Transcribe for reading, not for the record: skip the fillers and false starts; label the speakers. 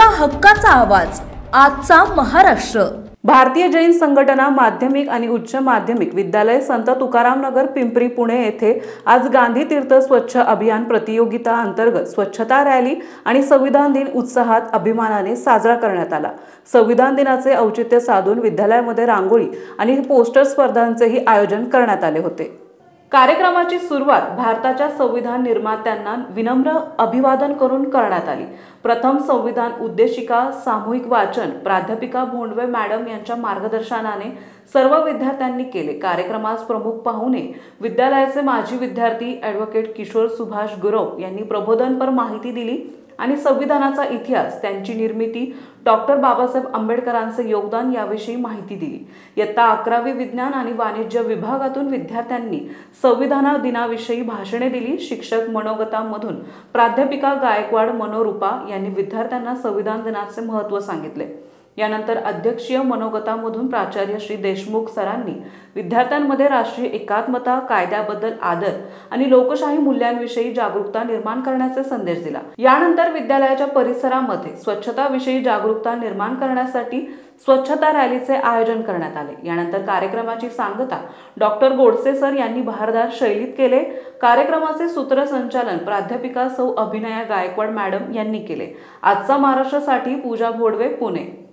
Speaker 1: तुमच्या हक्काचा आवाज, आजचा महाराष्ट्र।
Speaker 2: भारतीय जैन संघटना माध्यमिक आणि उच्च माध्यमिक विद्यालय संत तुकाराम नगर पिंपरी पुणे येथे आज गांधी तीर्थ स्वच्छ अभियान प्रतियोगिता अंतर्गत स्वच्छता रॅली आणि संविधान दिन उत्साहात अभिमानाने साजरा करण्यात आला। संविधान दिनाचे औचित्य साधून विद्यालयामध्ये रांगोळी आणि पोस्टर स्पर्धांचेही आयोजन करण्यात आले होते। कार्यक्रमाची सुरुवात भारताच्या संविधान निर्मात्यांना विनम्र अभिवादन करून करण्यात आली। प्रथम संविधान उद्देशिका सामूहिक वाचन प्राध्यापिका भोंडवे मॅडम यांच्या मार्गदर्शनाने सर्व विद्यार्थ्यांनी केले। कार्यक्रमास प्रमुख पाहुणे विद्यालयाचे माजी विद्यार्थी ॲडव्होकेट किशोर सुभाष गुरव यांनी प्रबोधनपर माहिती दिली आणि संविधानाचा इतिहास, त्यांची निर्मिती, डॉक्टर बाबासाहेब आंबेडकरांचे योगदान याविषयी माहिती दिली। इयत्ता 11वी विज्ञान आणि वाणिज्य विभागातून विद्यार्थ्यांनी संविधान दिनाविषयी भाषणे दिली। शिक्षक मनोगतामधून प्राध्यापिका गायकवाड मनोरूपा यांनी विद्यार्थ्यांना संविधान दिनाचे महत्त्व सांगितले। यानंतर अध्यक्षीय मनोगतामधून प्राचार्य श्री देशमुख सरांनी विद्यार्थ्यांमध्ये राष्ट्रीय एकात्मता, कायद्याबद्दल आदर आणि लोकशाही मूल्यांविषयी जागरूकता निर्माण करण्याचा संदेश दिला। यानंतर विद्यालयाच्या परिसरामध्ये स्वच्छताविषयी जागरूकता निर्माण करण्यासाठी स्वच्छता रॅलीचे आयोजन करण्यात आले। यानंतर कार्यक्रमाची सांगता डॉक्टर गोडसे सर यांनी बहारदार शैलीत केले। कार्यक्रमाचे सूत्रसंचालन प्राध्यापिका सौ अभिनया गायकवाड मॅडम यांनी केले। आजचा महाराष्ट्रासाठी पूजा भोडवे, पुणे।